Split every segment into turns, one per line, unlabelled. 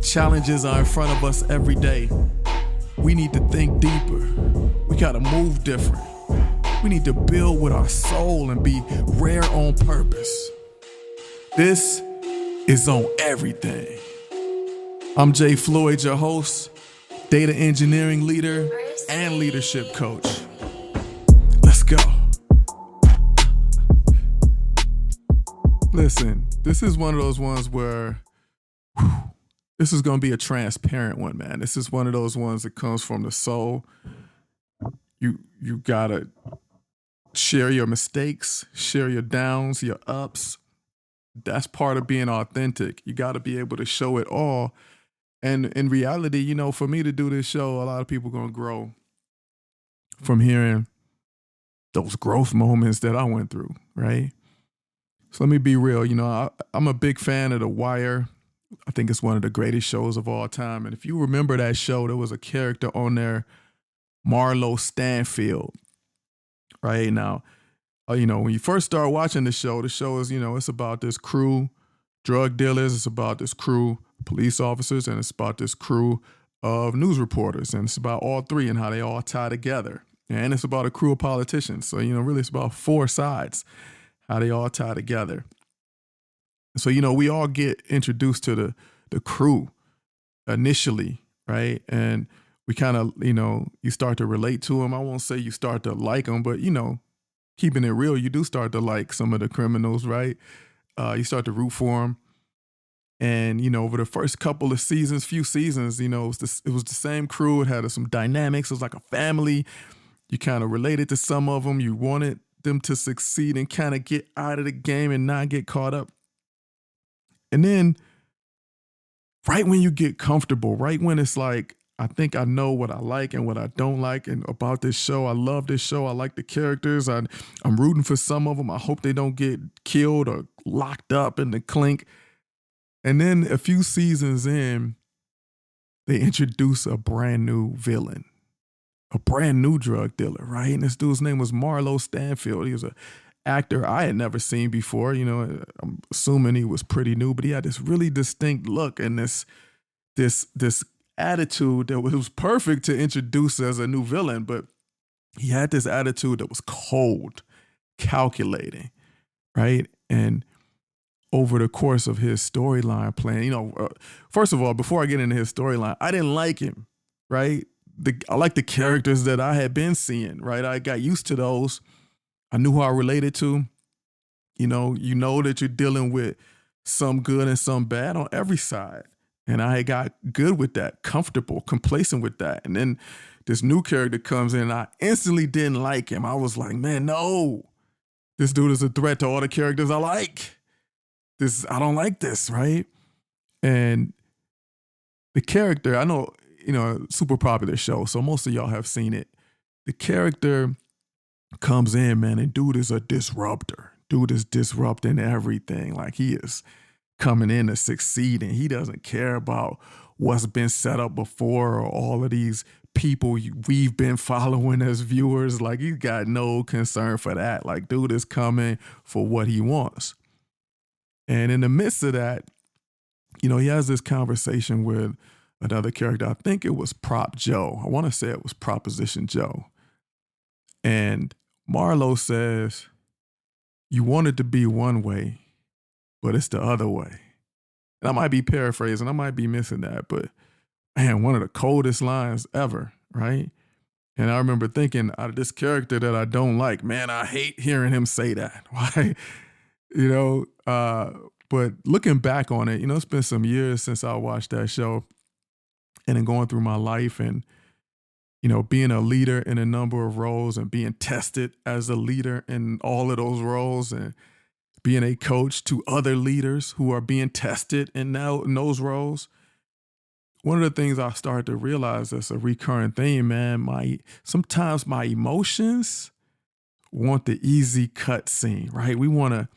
Challenges are in front of us every day. We need to think deeper. We gotta move different. We need to build with our soul and be rare on purpose. This is On Everything. I'm Jay Floyd, your host, data engineering leader, and leadership coach. Let's go. Listen, this is one of those ones where this is going to be a transparent one, man. This is one of those ones that comes from the soul. You got to share your mistakes, share your downs, your ups. That's part of being authentic. You got to be able to show it all. And in reality, you know, for me to do this show, a lot of people are going to grow from hearing those growth moments that I went through, right? So let me be real. You know, I'm a big fan of The Wire. I think it's one of the greatest shows of all time. And if you remember that show, there was a character on there, Marlo Stanfield, right? Now, you know, when you first start watching the show is, you know, it's about this crew, drug dealers. It's about this crew, police officers, and it's about this crew of news reporters. And it's about all three and how they all tie together. And it's about a crew of politicians. So, you know, really it's about four sides, how they all tie together. So, you know, we all get introduced to the crew initially, right? And we kind of, you know, you start to relate to them. I won't say you start to like them, but, you know, keeping it real, you do start to like some of the criminals, right? You start to root for them. And, you know, over the first couple of seasons, few seasons, you know, it was the same crew. It had some dynamics. It was like a family. You kind of related to some of them. You wanted them to succeed and kind of get out of the game and not get caught up. And then right when you get comfortable, right when it's like, I think I know what I like and what I don't like and about this show. I love this show. I like the characters. I'm rooting for some of them. I hope they don't get killed or locked up in the clink. And then a few seasons in, they introduce a brand new villain, a brand new drug dealer, right? And this dude's name was Marlo Stanfield. He was an actor I had never seen before. You know, I'm assuming he was pretty new, but he had this really distinct look and this attitude that was perfect to introduce as a new villain. But he had this attitude that was cold, calculating, right? And over the course of his storyline playing, you know, first of all, before I get into his storyline, I didn't like him, right? I like the characters that I had been seeing, right? I got used to those. I knew who I related to. You know that you're dealing with some good and some bad on every side. And I got good with that, comfortable, complacent with that. And then this new character comes in and I instantly didn't like him. I was like, man, no, this dude is a threat to all the characters I like. I don't like this, right? And the character, I know, you know, super popular show, so most of y'all have seen it. The character comes in, man, and dude is a disruptor. Dude is disrupting everything. Like he is coming in to succeed and he doesn't care about what's been set up before or all of these people we've been following as viewers. Like he's got no concern for that. Like dude is coming for what he wants. And in the midst of that, you know, he has this conversation with another character. I think it was Prop Joe. I want to say it was Proposition Joe. And Marlo says, you want it to be one way, but it's the other way. And I might be paraphrasing. I might be missing that. But, man, one of the coldest lines ever, right? And I remember thinking, out of this character that I don't like, man, I hate hearing him say that. Why? You know, but looking back on it, you know, it's been some years since I watched that show and then going through my life and, you know, being a leader in a number of roles and being tested as a leader in all of those roles and being a coach to other leaders who are being tested in those roles. One of the things I started to realize that's a recurring theme, man, sometimes my emotions want the easy cut scene, right? We want to,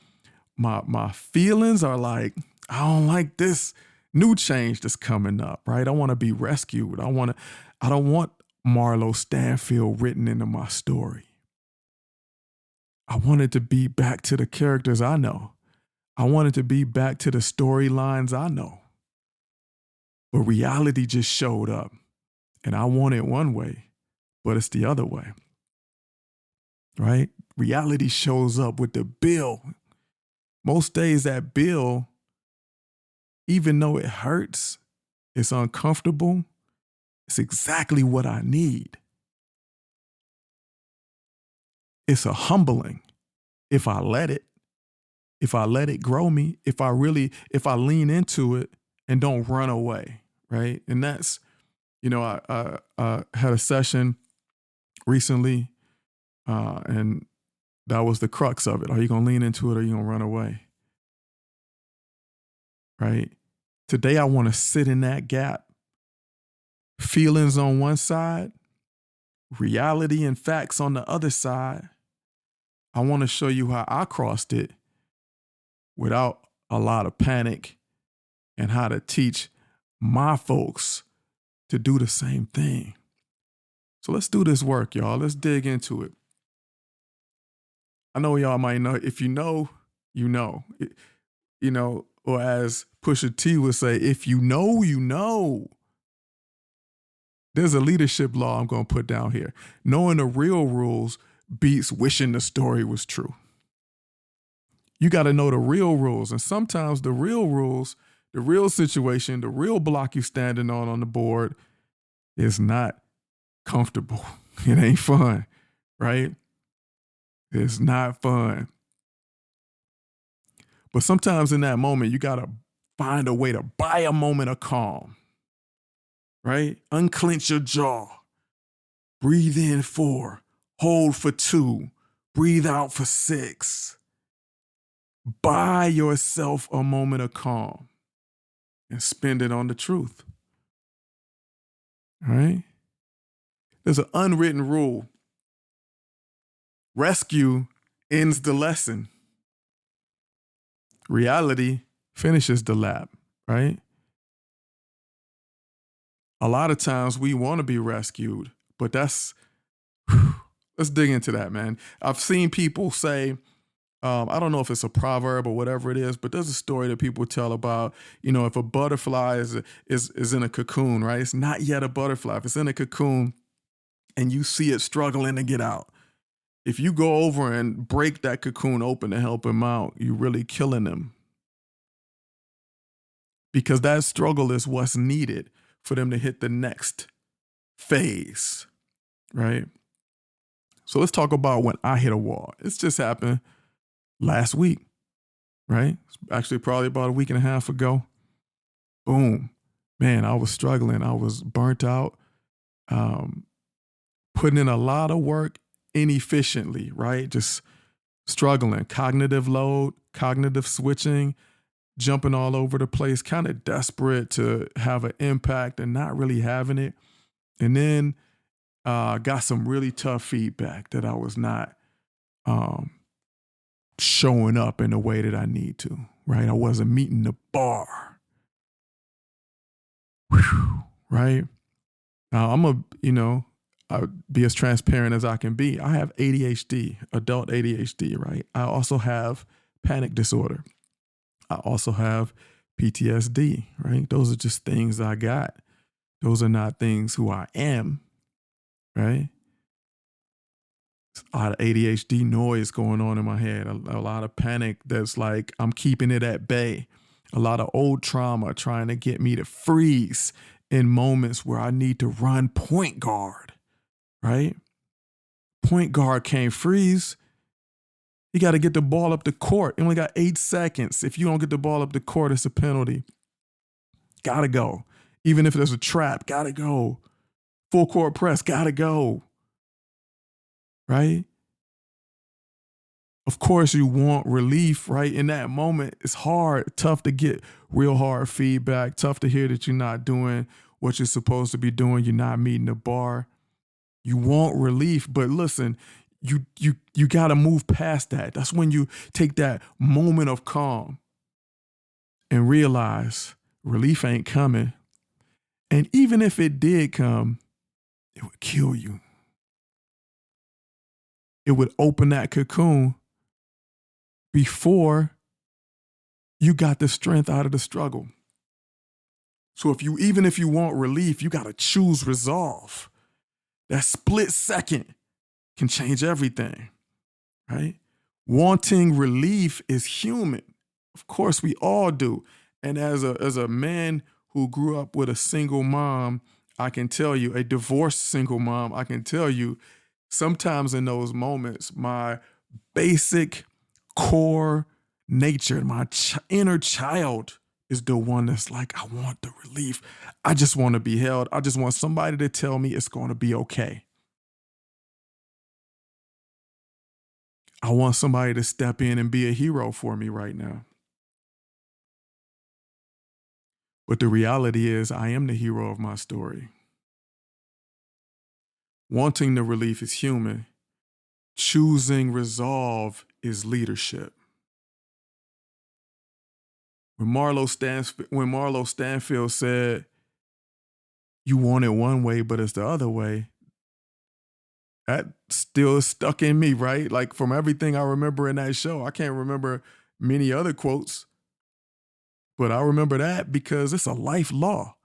my feelings are like, I don't like this new change that's coming up, right? I want to be rescued. I don't want Marlo Stanfield written into my story. I wanted to be back to the characters I know. I wanted to be back to the storylines I know. But reality just showed up. And I want it one way, but it's the other way. Right? Reality shows up with the bill. Most days that bill, even though it hurts, it's uncomfortable, it's exactly what I need. It's a humbling if I let it. If I let it grow me, if I lean into it and don't run away, right? And that's, I had a session recently, and that was the crux of it. Are you going to lean into it or are you going to run away? Right? Today, I want to sit in that gap. Feelings on one side, reality and facts on the other side. I want to show you how I crossed it without a lot of panic and how to teach my folks to do the same thing. So let's do this work, y'all. Let's dig into it. I know y'all might know. If you know, you know. Or as Pusha T would say, if you know, you know. There's a leadership law I'm going to put down here. Knowing the real rules beats wishing the story was true. You got to know the real rules. And sometimes the real rules, the real situation, the real block you're standing on the board is not comfortable. It ain't fun, right? It's not fun. But sometimes in that moment, you got to find a way to buy a moment of calm, right? Unclench your jaw. Breathe in 4, hold for 2, breathe out for 6. Buy yourself a moment of calm and spend it on the truth, right? There's an unwritten rule. Rescue ends the lesson. Reality finishes the lap, right? A lot of times we want to be rescued, but let's dig into that, man. I've seen people say, I don't know if it's a proverb or whatever it is, but there's a story that people tell about, if a butterfly is in a cocoon, right? It's not yet a butterfly. If it's in a cocoon and you see it struggling to get out, if you go over and break that cocoon open to help him out, you're really killing him. Because that struggle is what's needed for them to hit the next phase, right? So let's talk about when I hit a wall. It's just happened last week, right? Actually, probably about a week and a half ago. Boom. Man, I was struggling. I was burnt out, putting in a lot of work inefficiently, right? Just struggling. Cognitive load, cognitive switching, jumping all over the place, kind of desperate to have an impact and not really having it. And then got some really tough feedback that I was not showing up in the way that I need to, right? I wasn't meeting the bar. Whew, right? Now I'll be as transparent as I can be. I have ADHD, adult ADHD, right? I also have panic disorder. I also have PTSD, right? Those are just things I got. Those are not things who I am, right? A lot of ADHD noise going on in my head, a lot of panic that's like I'm keeping it at bay, a lot of old trauma trying to get me to freeze in moments where I need to run point guard, right? Point guard can't freeze. You got to get the ball up the court. You only got 8 seconds. If you don't get the ball up the court, it's a penalty. Gotta go. Even if there's a trap, gotta go. Full court press, gotta go. Right? Of course, you want relief, right? In that moment, it's hard, tough to get real hard feedback, tough to hear that you're not doing what you're supposed to be doing, you're not meeting the bar. You want relief, but listen, you got to move past that. That's when you take that moment of calm and realize relief ain't coming. And even if it did come, it would kill you. It would open that cocoon before you got the strength out of the struggle. So even if you want relief, you got to choose resolve. That split second can change everything, right? Wanting relief is human. Of course, we all do. And as a man who grew up with a single mom, I can tell you, a divorced single mom, I can tell you, sometimes in those moments, my basic core nature, my inner child is the one that's like, I want the relief. I just want to be held. I just want somebody to tell me it's going to be okay. I want somebody to step in and be a hero for me right now. But the reality is, I am the hero of my story. Wanting the relief is human. Choosing resolve is leadership. When Marlo Stanfield said, you want it one way, but it's the other way, that still is stuck in me, right? Like from everything I remember in that show, I can't remember many other quotes, but I remember that because it's a life law.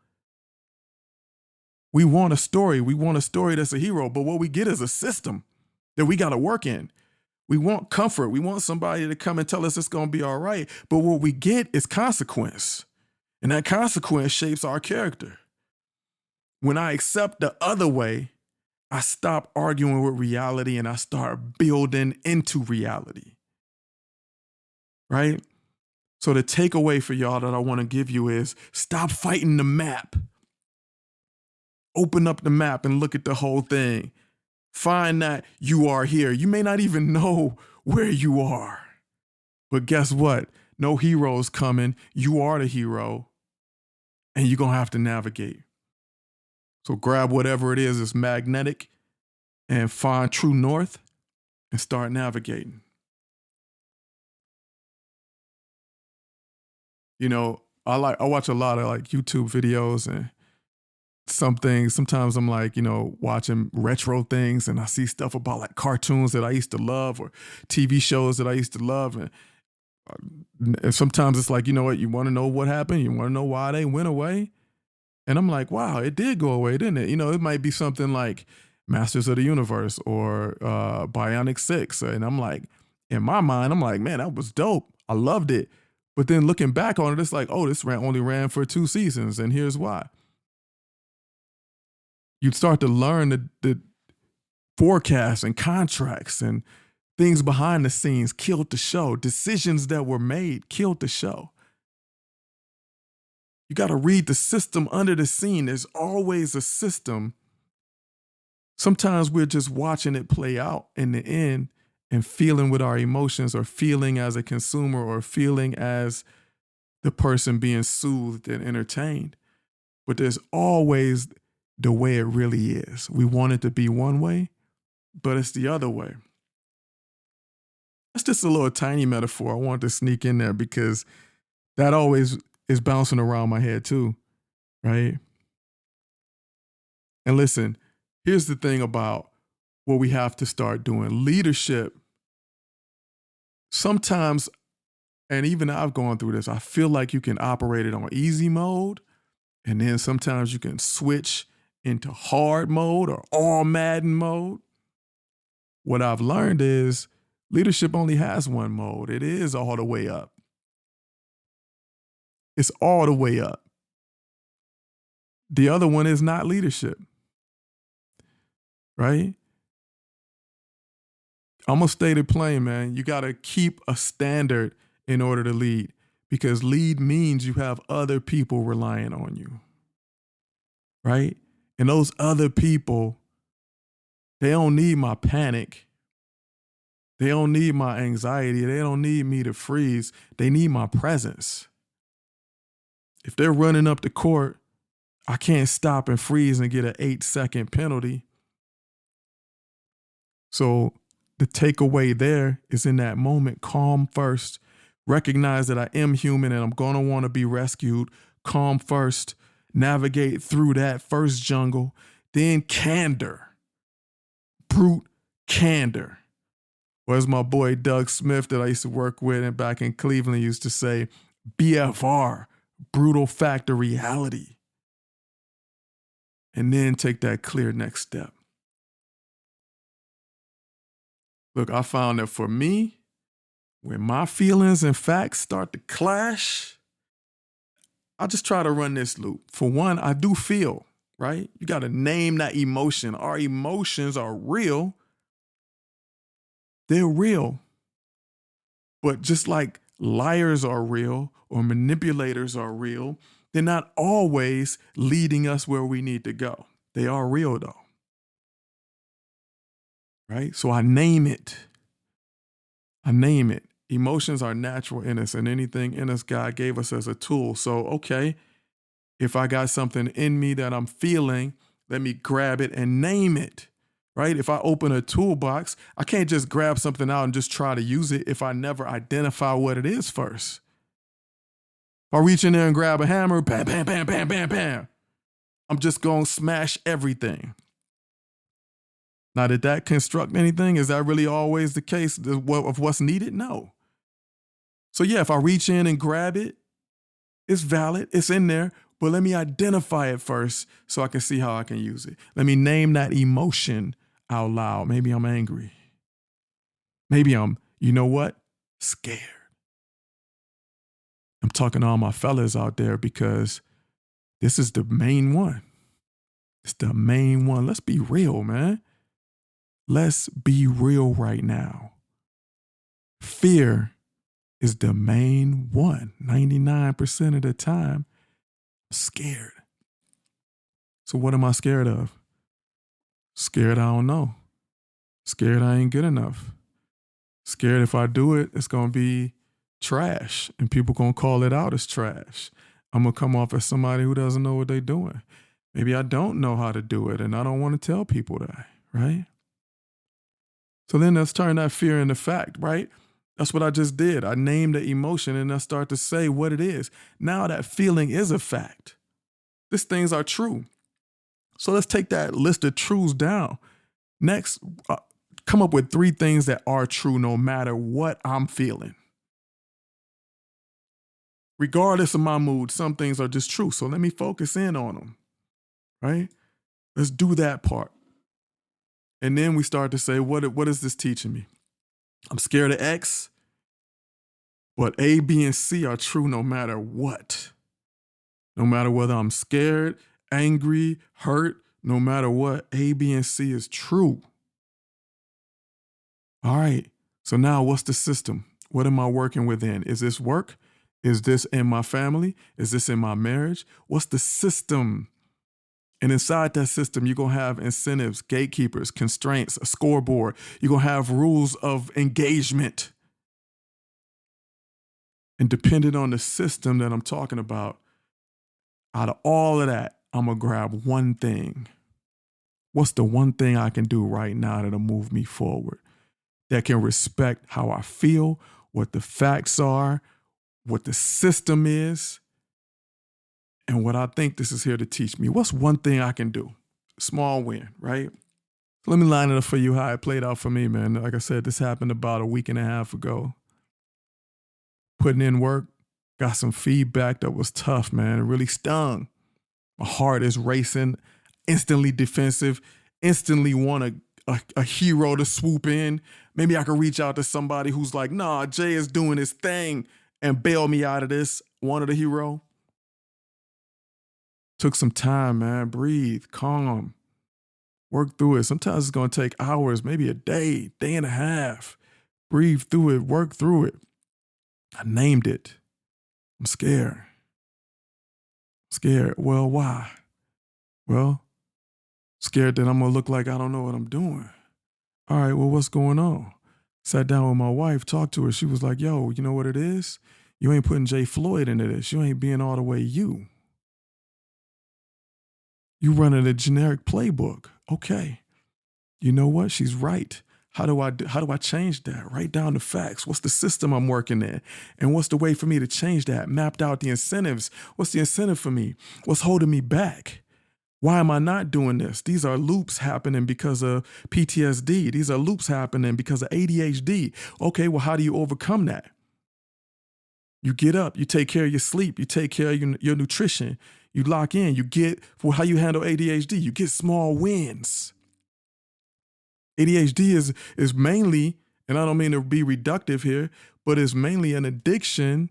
We want a story. We want a story that's a hero, but what we get is a system that we got to work in. We want comfort. We want somebody to come and tell us it's going to be all right. But what we get is consequence. And that consequence shapes our character. When I accept the other way, I stop arguing with reality and I start building into reality. Right? So the takeaway for y'all that I want to give you is stop fighting the map. Open up the map and look at the whole thing. Find that you are here. You may not even know where you are. But guess what? No hero's coming. You are the hero. And you're going to have to navigate. So grab whatever it is that's magnetic and find true north and start navigating. You know, I watch a lot of like YouTube videos and sometimes I'm like, you know, watching retro things and I see stuff about like cartoons that I used to love or TV shows that I used to love. And sometimes it's like, you know what, you want to know what happened? You want to know why they went away? And I'm like, wow, it did go away, didn't it? You know, it might be something like Masters of the Universe or Bionic 6. And I'm like, in my mind, I'm like, man, that was dope. I loved it. But then looking back on it, it's like, oh, this only ran for 2 seasons. And here's why. You'd start to learn the forecasts and contracts and things behind the scenes killed the show. Decisions that were made killed the show. You got to read the system under the scene. There's always a system. Sometimes we're just watching it play out in the end and feeling with our emotions or feeling as a consumer or feeling as the person being soothed and entertained. But there's always the way it really is. We want it to be one way, but it's the other way. That's just a little tiny metaphor I wanted to sneak in there because that always is bouncing around my head too, right? And listen, here's the thing about what we have to start doing. Leadership, sometimes, and even I've gone through this, I feel like you can operate it on easy mode, and then sometimes you can switch into hard mode or all Madden mode. What I've learned is leadership only has one mode. It is all the way up. It's all the way up. The other one is not leadership, right? I'm going to state it plain, man. You got to keep a standard in order to lead because lead means you have other people relying on you, right? And those other people, they don't need my panic. They don't need my anxiety. They don't need me to freeze. They need my presence. If they're running up the court, I can't stop and freeze and get an 8-second penalty. So the takeaway there is in that moment, calm first. Recognize that I am human and I'm going to want to be rescued. Calm first. Navigate through that first jungle. Then candor. Brute candor. Or as my boy Doug Smith that I used to work with and back in Cleveland used to say, BFR, brutal fact of reality. and then take that clear next step. Look, I found that for me, when my feelings and facts start to clash, I just try to run this loop. For one, I do feel, right? You got to name that emotion. Our emotions are real. They're real. But just like liars are real or manipulators are real, they're not always leading us where we need to go. They are real though. Right? So I name it. I name it. Emotions are natural in us, and anything in us God gave us as a tool. So, okay, if I got something in me that I'm feeling, let me grab it and name it. Right? If I open a toolbox, I can't just grab something out and just try to use it if I never identify what it is first. If I reach in there and grab a hammer, bam, bam, bam, bam, bam, bam, I'm just going to smash everything. Now, did that construct anything? Is that really always the case of what's needed? No. So yeah, if I reach in and grab it, it's valid, it's in there, but let me identify it first so I can see how I can use it. Let me name that emotion out loud. Maybe I'm angry. Maybe I'm, you know what? Scared. I'm talking to all my fellas out there because this is the main one. It's the main one. Let's be real, man. Let's be real right now. Fear is the main one. 99% of the time, I'm scared. So what am I scared of? Scared I don't know. Scared I ain't good enough. Scared if I do it, it's going to be trash and people going to call it out as trash. I'm going to come off as somebody who doesn't know what they're doing. Maybe I don't know how to do it and I don't want to tell people that, right? So then let's turn that fear into fact, right? That's what I just did. I named the emotion and I start to say what it is. Now that feeling is a fact. These things are true. So let's take that list of truths down. Next, come up with 3 things that are true no matter what I'm feeling. Regardless of my mood, some things are just true. So let me focus in on them, right? Let's do that part. And then we start to say, what is this teaching me? I'm scared of X, but A, B, and C are true no matter what. No matter whether I'm scared, angry, hurt, no matter what, A, B, and C is true. All right, so now what's the system? What am I working within? Is this work? Is this in my family? Is this in my marriage? What's the system? And inside that system, you're going to have incentives, gatekeepers, constraints, a scoreboard. You're going to have rules of engagement. And depending on the system that I'm talking about, out of all of that, I'm going to grab one thing. What's the one thing I can do right now that'll move me forward? That can respect how I feel, what the facts are, what the system is, and what I think this is here to teach me. What's one thing I can do? Small win, right? Let me line it up for you how it played out for me, man. Like I said, this happened about a week and a half ago. Putting in work, got some feedback that was tough, man. It really stung. My heart is racing, instantly defensive, instantly want a hero to swoop in. Maybe I could reach out to somebody who's like, nah, Jay is doing his thing and bail me out of this. Wanted a hero. Took some time, man. Breathe, calm, work through it. Sometimes it's going to take hours, maybe a day, day and a half. Breathe through it, work through it. I named it. I'm scared. Scared. Well, why? Well, scared that I'm going to look like I don't know what I'm doing. All right, well, what's going on? Sat down with my wife, talked to her. She was like, yo, you know what it is? You ain't putting Jay Floyd into this. You ain't being all the way you. You running a generic playbook. Okay. You know what? She's right. How do I change that? Write down the facts. What's the system I'm working in? And what's the way for me to change that? Mapped out the incentives. What's the incentive for me? What's holding me back? Why am I not doing this? These are loops happening because of PTSD. These are loops happening because of ADHD. Okay, well, how do you overcome that? You get up, you take care of your sleep, you take care of your nutrition, You lock in. You get, for how you handle ADHD, you get small wins. ADHD is mainly, and I don't mean to be reductive here, but it's mainly an addiction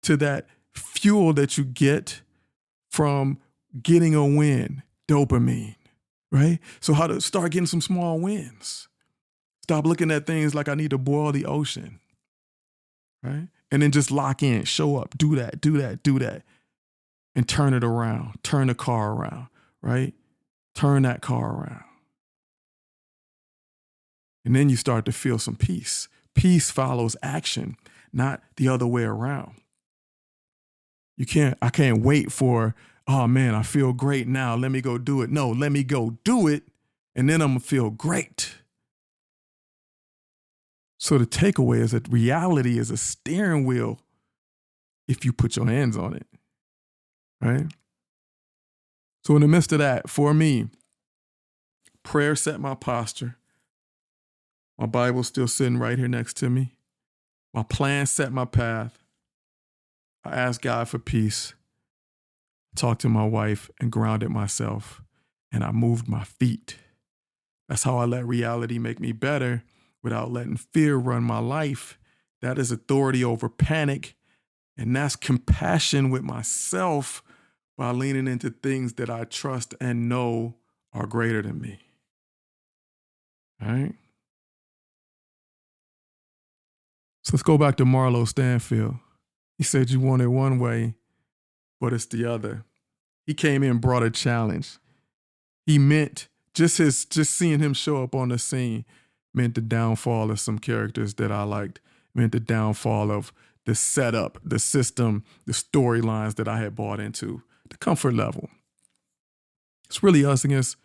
to that fuel that you get from getting a win, dopamine, right? So how to start getting some small wins. Stop looking at things like I need to boil the ocean, right? And then just lock in, show up, do that, and turn it around, turn the car around, right? Turn that car around. And then you start to feel some peace. Peace follows action, not the other way around. I can't wait for, oh man, I feel great now. Let me go do it. No, let me go do it. And then I'm gonna feel great. So the takeaway is that reality is a steering wheel if you put your hands on it, right? So in the midst of that, for me, prayer set my posture. My Bible's still sitting right here next to me. My plan set my path. I asked God for peace, talked to my wife, and grounded myself, and I moved my feet. That's how I let reality make me better without letting fear run my life. That is authority over panic, and that's compassion with myself by leaning into things that I trust and know are greater than me. All right? So let's go back to Marlo Stanfield. He said you want it one way, but it's the other. He came in and brought a challenge. He meant just seeing him show up on the scene meant the downfall of some characters that I liked, meant the downfall of the setup, the system, the storylines that I had bought into, the comfort level. It's really us against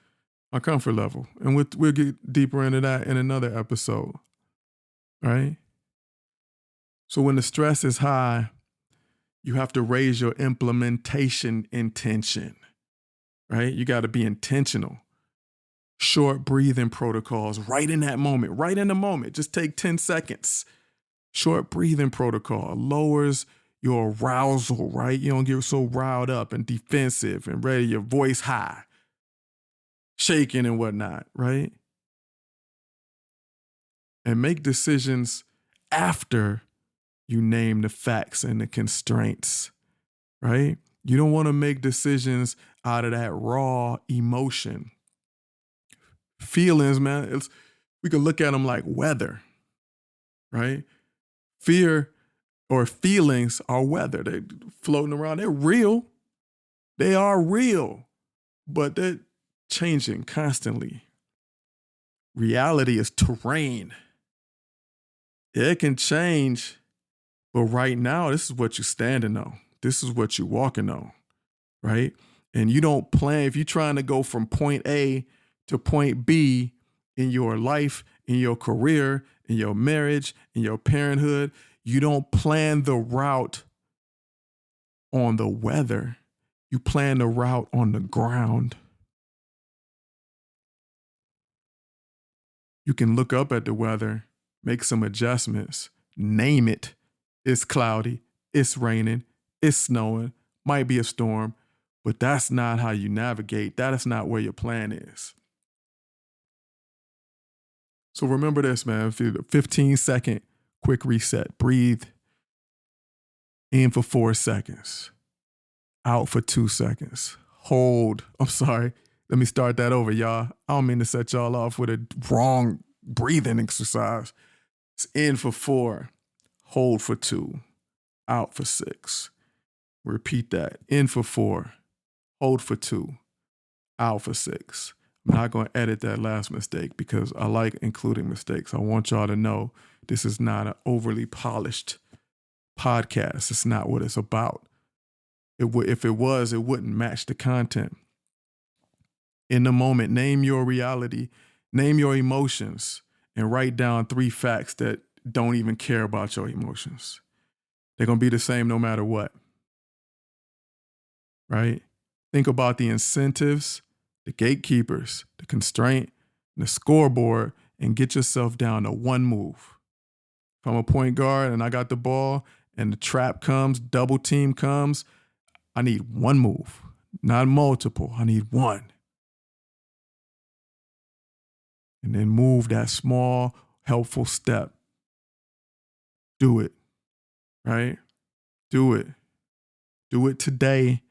our comfort level. And we'll get deeper into that in another episode, right? So when the stress is high, you have to raise your implementation intention, right? You got to be intentional. Short breathing protocols right in that moment, right in the moment. Just take 10 seconds. Short breathing protocol lowers your arousal, right? You don't get so riled up and defensive and ready, your voice high, shaking and whatnot, right? And make decisions after you name the facts and the constraints, right? You don't want to make decisions out of that raw emotion. Feelings, man, we can look at them like weather, right? Fear or feelings are weather. They're floating around. They're real. They are real, but they're changing constantly. Reality is terrain. It can change, but right now, this is what you're standing on. This is what you're walking on, right? And you don't plan, if you're trying to go from point A to point B in your life, in your career, in your marriage, in your parenthood, you don't plan the route on the weather. You plan the route on the ground. You can look up at the weather, make some adjustments, name it. It's cloudy, it's raining, it's snowing, might be a storm, but that's not how you navigate. That is not where your plan is. So remember this, man. 15-second quick reset. Breathe in for 4 seconds. Out for 2 seconds. Hold. I'm sorry. Let me start that over, y'all. I don't mean to set y'all off with a wrong breathing exercise. It's in for 4. Hold for 2. Out for 6. Repeat that. In for 4. Hold for 2. Out for 6. I'm not going to edit that last mistake because I like including mistakes. I want y'all to know this is not an overly polished podcast. It's not what it's about. If it was, it wouldn't match the content. In the moment, name your reality, name your emotions, and write down 3 facts that don't even care about your emotions. They're going to be the same no matter what, right? Think about the incentives, the gatekeepers, the constraint, and the scoreboard, and get yourself down to 1 move. If I'm a point guard and I got the ball and the trap comes, double team comes, I need one move, not multiple. I need one. And then move that small, helpful step. Do it, right? Do it. Do it today.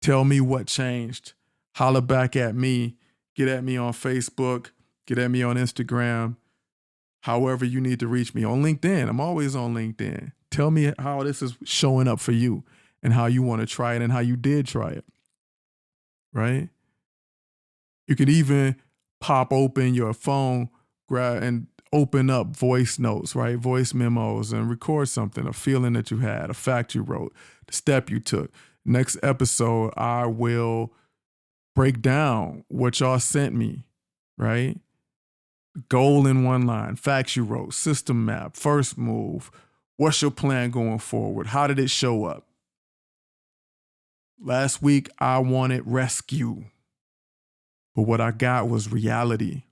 Tell me what changed. Holler back at me. Get at me on Facebook. Get at me on Instagram. However you need to reach me. On LinkedIn. I'm always on LinkedIn. Tell me how this is showing up for you and how you want to try it and how you did try it, right? You could even pop open your phone, grab and open up voice notes, right? Voice memos, and record something, a feeling that you had, a fact you wrote, the step you took. Next episode, I will break down what y'all sent me, right? Goal in one line, facts you wrote, system map, first move. What's your plan going forward? How did it show up? Last week, I wanted rescue, but what I got was reality.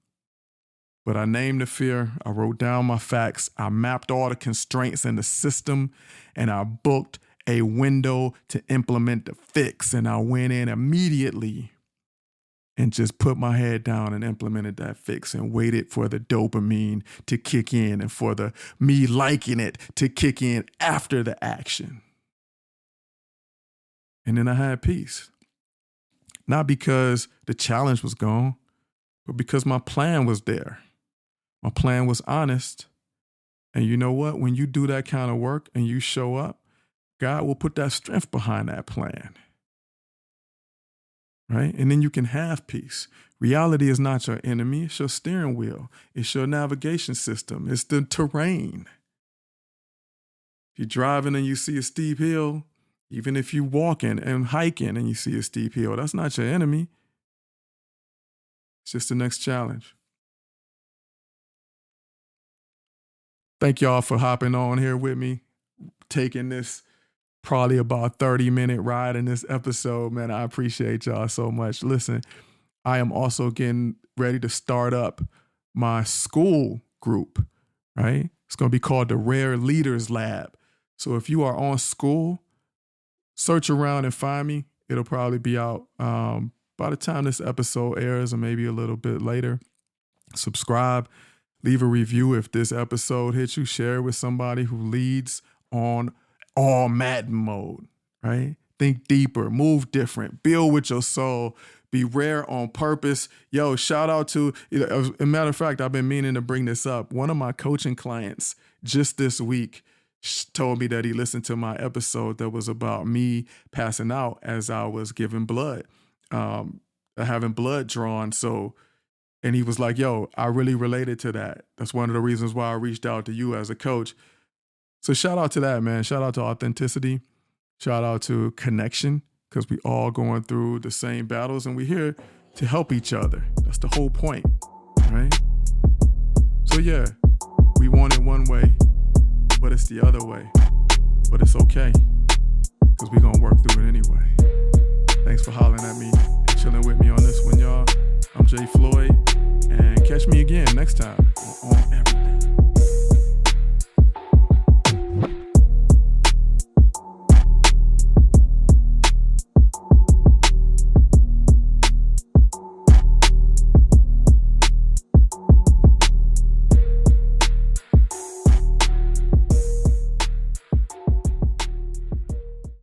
But I named the fear, I wrote down my facts, I mapped all the constraints in the system, and I booked a window to implement the fix. And I went in immediately and just put my head down and implemented that fix and waited for the dopamine to kick in and for the me liking it to kick in after the action. And then I had peace. Not because the challenge was gone, but because my plan was there. My plan was honest. And you know what? When you do that kind of work and you show up, God will put that strength behind that plan. Right? And then you can have peace. Reality is not your enemy. It's your steering wheel. It's your navigation system. It's the terrain. If you're driving and you see a steep hill, even if you're walking and hiking and you see a steep hill, that's not your enemy. It's just the next challenge. Thank y'all for hopping on here with me, taking this probably about 30-minute ride in this episode, man. I appreciate y'all so much. Listen, I am also getting ready to start up my school group, right? It's going to be called the Rare Leaders Lab. So if you are on school, search around and find me. It'll probably be out by the time this episode airs or maybe a little bit later. Subscribe, leave a review if this episode hits you. Share it with somebody who leads on all Madden mode, right? Think deeper, move different, build with your soul, be rare on purpose. Yo, shout out to, as a matter of fact, I've been meaning to bring this up. One of my coaching clients just this week told me that he listened to my episode that was about me passing out as I was giving blood, having blood drawn. And he was like, yo, I really related to that. That's one of the reasons why I reached out to you as a coach. So shout out to that, man. Shout out to authenticity. Shout out to connection, because we all going through the same battles and we're here to help each other. That's the whole point, right? So yeah, we want it one way, but it's the other way. But it's okay, because we're going to work through it anyway. Thanks for hollering at me and chilling with me on this one, y'all. I'm Jay Floyd, and catch me again next time on Everything.